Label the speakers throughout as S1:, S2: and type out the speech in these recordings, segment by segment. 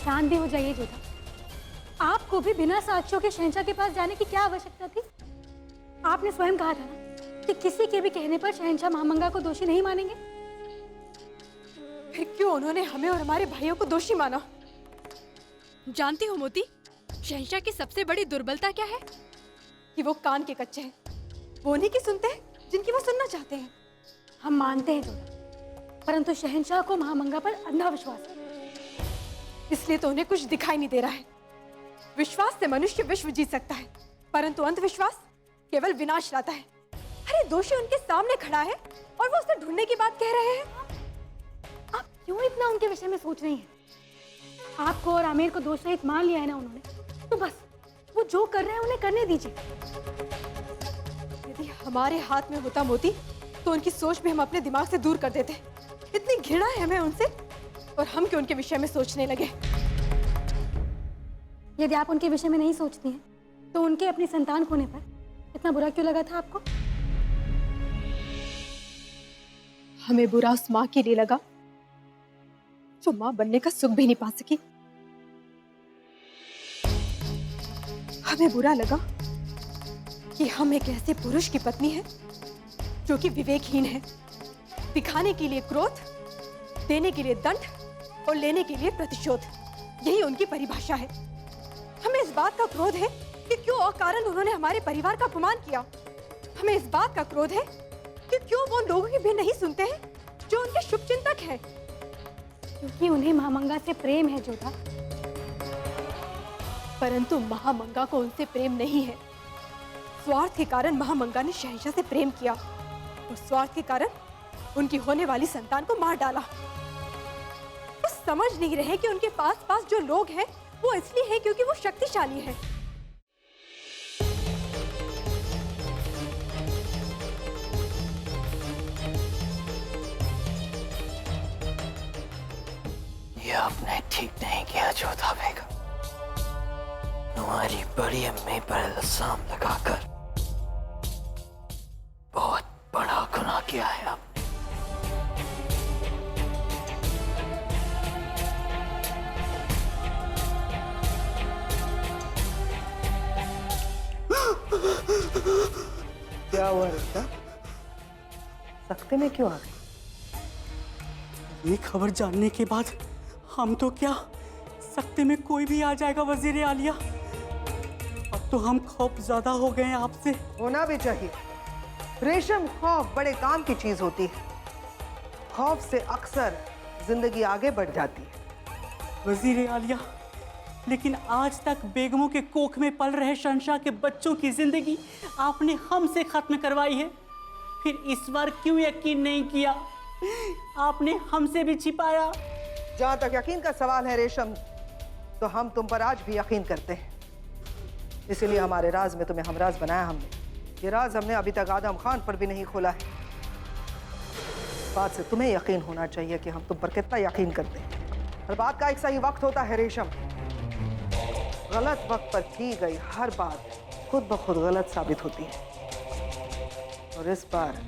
S1: शांत भी हो जाइए जोधा। आपको भी बिना साक्ष्यों के शहंशाह के पास जाने की क्या आवश्यकता थी? आपने स्वयं कहा था ना कि किसी के भी कहने पर शहंशाह महामंगा को दोषी नहीं मानेंगे।
S2: फिर क्यों उन्होंने हमें और हमारे भाइयों को दोषी माना? जानती हो मोती, शहंशाह की सबसे बड़ी दुर्बलता क्या है? कि वो कान के कच्चे हैं। वो उन्हीं की सुनते हैं जिनकी वो सुनना चाहते हैं।
S1: हम मानते हैं जोधा, परंतु शहंशाह को महामंगा पर अंधा विश्वास है।
S2: इसलिए तो उन्हें कुछ दिखाई नहीं दे रहा है। विश्वास से मनुष्य विश्व जीत सकता है, परंतु अंधविश्वास केवल विनाश लाता है। अरे दोषी उनके सामने खड़ा है और वो उसे ढूंढने की बात कह रहे हैं।
S1: आप क्यों इतना उनके विषय में सोच रही हैं? आपको और आमिर को दोष रहित मान लिया है ना उन्होंने, तो बस वो जो कर रहे हैं उन्हें करने दीजिए।
S2: यदि हमारे हाथ में होता मोती तो उनकी सोच भी हम अपने दिमाग से दूर कर देते। इतनी घृणा है हमें उनसे, और हम क्यों उनके विषय में सोचने लगे?
S1: यदि आप उनके विषय में नहीं सोचती हैं, तो उनके अपनी संतान खोने पर इतना बुरा क्यों लगा था आपको?
S2: हमें बुरा उस माँ के लिए लगा जो माँ बनने का सुख भी नहीं पा सकी। हमें बुरा लगा कि हम एक ऐसे पुरुष की पत्नी है जो कि विवेकहीन है, दिखाने के लिए क्रोध, देने के लिए दंड और लेने के लिए प्रतिशोध, यही उनकी परिभाषा है। हमें इस बात का क्रोध है कि क्यों अकारण उन्होंने हमारे परिवार का अपमान किया। हमें इस बात का क्रोध है कि क्यों वो लोगों की भी नहीं सुनते हैं जो उनके शुभचिंतक हैं।
S1: क्योंकि उन्हें महामंगा से प्रेम है जोधा।
S2: परंतु महामंगा को उनसे प्रेम नहीं है। स्वार्थ के कारण महामंगा ने शहंशाह से प्रेम किया और स्वार्थ के कारण उनकी होने वाली संतान को मार डाला। वो समझ नहीं रहे कि उनके पास जो लोग हैं वो इसलिए है क्योंकि वो शक्तिशाली है।
S3: ये आपने ठीक नहीं किया जोधा बेगम। तुम्हारी बड़ी अम्मी पर इल्जाम लगाकर बहुत बड़ा गुनाह किया है आपने।
S4: क्या हुआ रिश्ता? सख्ते में क्यों आ गई?
S5: ये खबर जानने के बाद हम तो क्या, सख्ते में कोई भी आ जाएगा वजीर आलिया। अब तो हम खौफ ज्यादा हो गए हैं आपसे।
S4: होना भी चाहिए। रेशम, खौफ बड़े काम की चीज होती है। खौफ से अक्सर जिंदगी आगे बढ़ जाती है।
S5: वजीर आलिया, लेकिन आज तक बेगमों के कोख में पल रहे शहंशाह के बच्चों की जिंदगी आपने हमसे खत्म करवाई है। फिर इस बार क्यों यकीन नहीं किया? आपने हमसे भी छिपाया।
S4: जहां तक यकीन का सवाल है रेशम, तो हम तुम पर आज भी यकीन करते हैं। इसीलिए हमारे राज में तुम्हें हमराज बनाया हमने। ये राज हमने अभी तक आदम खान पर भी नहीं खोला है। इस बात से तुम्हें यकीन होना चाहिए कि हम तुम पर कितना यकीन करते हैं। हर बात का एक सही वक्त होता है रेशम। गलत वक्त पर की गई हर बात खुद ब खुद गलत साबित होती है, और इस बार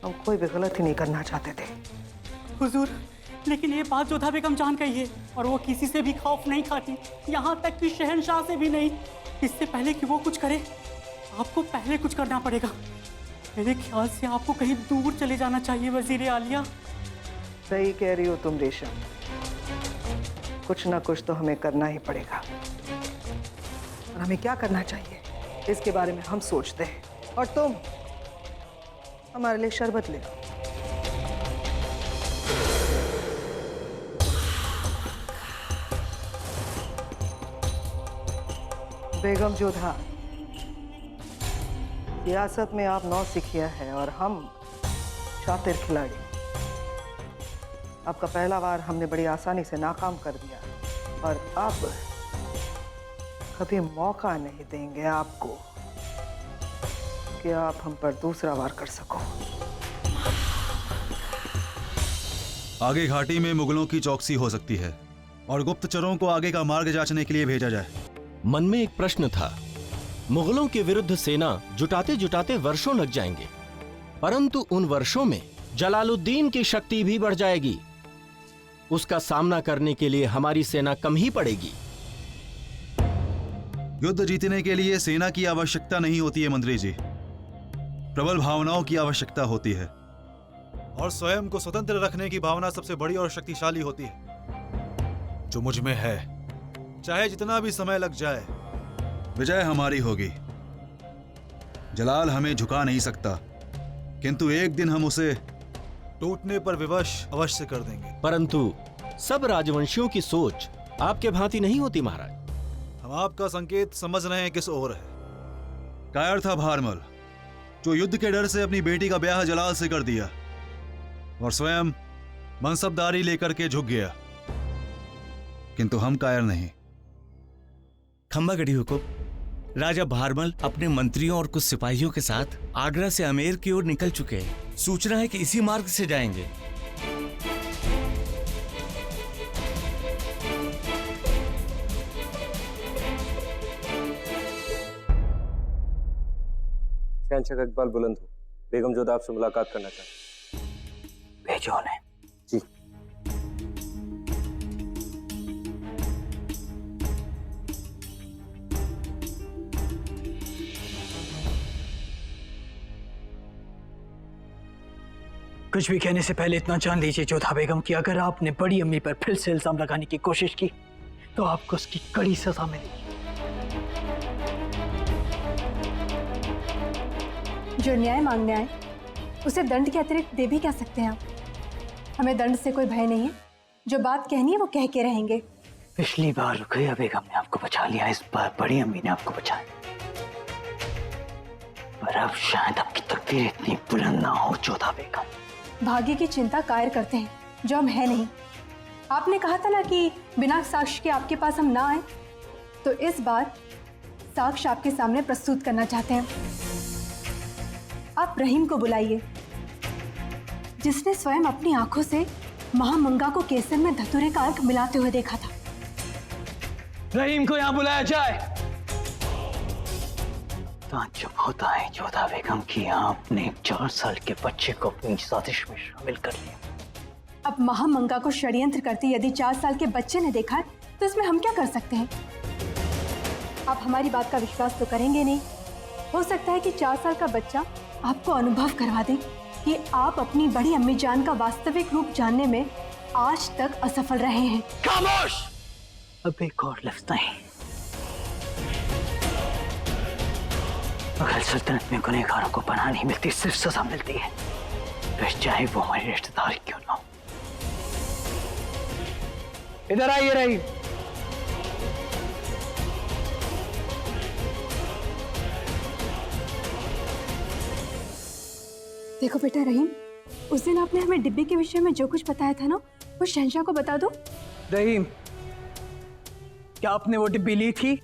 S4: हम कोई भी गलती नहीं करना चाहते थे।
S5: हुजूर, लेकिन ये बात जोधा बेगम जान गई है और वो किसी से भी खौफ नहीं खाती, यहाँ तक कि शहंशाह से भी नहीं। इससे पहले कि वो कुछ करे, आपको पहले कुछ करना पड़ेगा। मेरे ख्याल से आपको कहीं दूर चले जाना चाहिए वजीर आलिया।
S4: सही कह रही हो तुम रेशम, कुछ ना कुछ तो हमें करना ही पड़ेगा। और हमें क्या करना चाहिए इसके बारे में हम सोचते हैं, और तुम हमारे लिए शरबत ले लो। बेगम जोधा, सियासत में आप नौसिखिया है और हम शातिर खिलाड़ी। आपका पहला वार हमने बड़ी आसानी से नाकाम कर दिया, और अब कभी मौका नहीं देंगे आपको कि आप हम पर दूसरा वार कर सको।
S6: आगे घाटी में मुगलों की चौकसी हो सकती है और गुप्तचरों को आगे का मार्ग जांचने के लिए भेजा जाए।
S7: मन में एक प्रश्न था। मुगलों के विरुद्ध सेना जुटाते जुटाते वर्षों लग जाएंगे, परंतु उन वर्षों में जलालुद्दीन की शक्ति भी बढ़ जाएगी। उसका सामना करने के लिए हमारी सेना कम ही पड़ेगी।
S6: युद्ध जीतने के लिए सेना की आवश्यकता नहीं होती है मंत्री जी, प्रबल भावनाओं की आवश्यकता होती है। और स्वयं को स्वतंत्र रखने की भावना सबसे बड़ी और शक्तिशाली होती है, जो मुझ में है। चाहे जितना भी समय लग जाए, विजय हमारी होगी। जलाल हमें झुका नहीं सकता, किंतु एक दिन हम उसे टूटने पर विवश अवश्य कर देंगे।
S7: परंतु सब राजवंशियों की सोच आपके भांति नहीं होती महाराज।
S6: हम आपका संकेत समझ रहे हैं किस ओर है। कायर था भारमल, जो युद्ध के डर से अपनी बेटी का ब्याह जलाल से कर दिया और स्वयं मनसबदारी लेकर के झुक गया, किंतु हम कायर नहीं।
S8: खंबागढ़ी हुकुम, राजा भारमल अपने मंत्रियों और कुछ सिपाहियों के साथ आगरा से आमेर की ओर निकल चुके हैं। सूचना है कि इसी मार्ग से जाएंगे।
S9: शहंशाह का इकबाल बुलंद हो, बेगम जोधा आपसे मुलाकात करना चाहते हैं।
S3: भेजो उन्हें।
S9: जी।
S3: कुछ भी कहने से पहले इतना जान लीजिए जोधा बेगम कि अगर आपने बड़ी अम्मी पर फिर से इल्जाम लगाने की कोशिश की तो आपको उसकी कड़ी सजा मिलेगी।
S2: जो न्याय मांगने आए उसे दंड के अतिरिक्त दे भी क्या सकते हैं आप? हमें दंड से कोई भय नहीं है, जो बात कहनी है वो कह के रहेंगे।
S3: पिछली बार रुकैया बेगम ने आपको बचा लिया, इस बार बड़ी अम्मी ने आपको बचाया, पर अब शायद आपकी तकदीर इतनी बुलंद ना हो जोधा बेगम।
S2: भाग्य की चिंता कायर करते हैं जो हम है नहीं। आपने कहा था ना कि बिना साक्ष्य के आपके पास हम ना आए, तो इस बार साक्ष्य आपके सामने प्रस्तुत करना चाहते हैं। आप रहीम को बुलाइए, जिसने स्वयं अपनी आंखों से महामंगा को केसर में धतूरे का अर्क मिलाते हुए देखा था।
S3: रहीम को यहाँ बुलाया जाए। ताज्जुब होता है जोधा बेगम कि आपने 4 साल के बच्चे को अपनी साजिश में शामिल कर लिया।
S2: अब महामंगा को षड्यंत्र करते यदि 4 साल के बच्चे ने देखा तो इसमें हम क्या कर सकते हैं? आप हमारी बात का विश्वास तो करेंगे नहीं। हो सकता है कि 4 साल का बच्चा आपको अनुभव करवा दे कि आप अपनी बड़ी अम्मी जान का वास्तविक रूप जानने में आज तक असफल रहे हैं।
S3: खामोश! अब एक और लफ्ज नहीं। मुगल सल्तनत में गुनहगारों को पनाह नहीं मिलती, सिर्फ सजा मिलती है, फिर चाहे वो हमारे रिश्तेदार क्यों ना हो। इधर आइए रहीम।
S2: देखो बेटा रहीम, उस दिन आपने हमें डिब्बे के विषय में जो कुछ बताया था ना, वो शहंशाह को बता दो।
S3: रहीम, क्या आपने वो डिब्बी ली थी